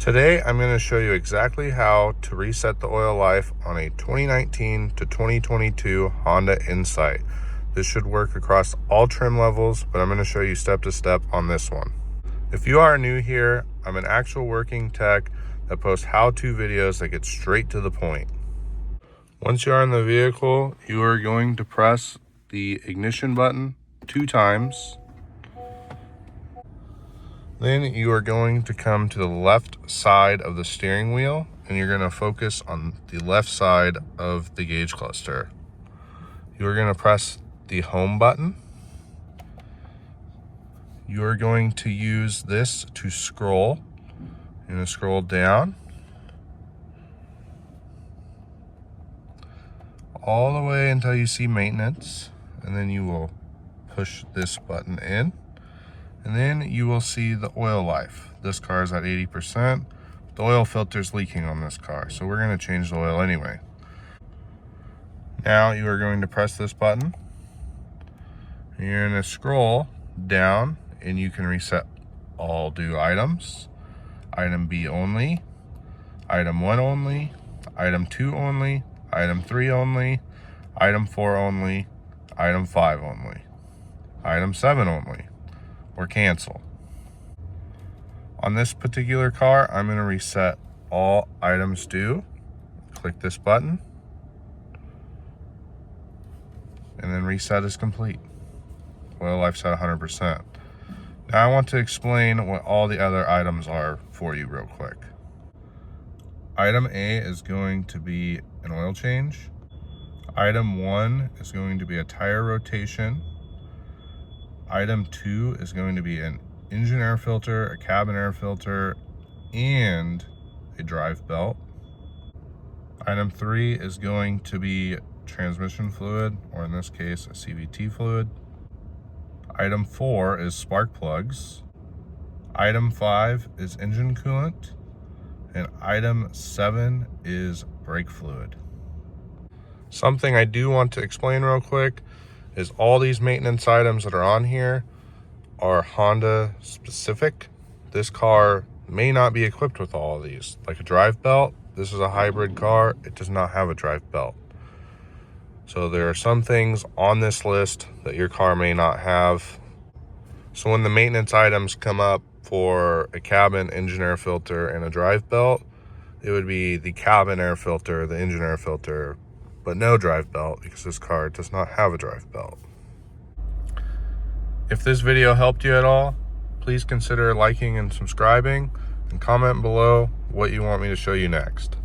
Today, I'm going to show you exactly how to reset the oil life on a 2019 to 2022 Honda Insight. This should work across all trim levels, but I'm going to show you step to step on this one. If you are new here, I'm an actual working tech that posts how-to videos that get straight to the point. Once you are in the vehicle, you are going to press the ignition button 2 times. Then you are going to come to the left side of the steering wheel and you're going to focus on the left side of the gauge cluster. You're going to press the home button. You're going to use this to scroll. You're going to scroll down all the way until you see maintenance, and then you will push this button in. And then you will see the oil life. This car is at 80%. The oil filter is leaking on this car, so we're going to change the oil anyway. Now you are going to press this button. You're going to scroll down and you can reset all due items. Item B only, item 1 only, item 2 only, item 3 only, item 4 only, item 5 only, item 7 only, or cancel. On this particular car, I'm going to reset all items due. Click this button, and then reset is complete. Oil life's at 100%. Now I want to explain what all the other items are for you real quick. Item A is going to be an oil change. Item 1 is going to be a tire rotation. Item 2 is going to be an engine air filter, a cabin air filter, and a drive belt. Item 3 is going to be transmission fluid, or in this case, a CVT fluid. Item 4 is spark plugs. Item 5 is engine coolant. And item 7 is brake fluid. Something I do want to explain real quick is all these maintenance items that are on here are Honda specific. This car may not be equipped with all of these. Like a drive belt, this is a hybrid car, it does not have a drive belt. So there are some things on this list that your car may not have. So when the maintenance items come up for a cabin engine air filter and a drive belt, it would be the cabin air filter, the engine air filter, but no drive belt, because this car does not have a drive belt. If this video helped you at all, please consider liking and subscribing, and comment below what you want me to show you next.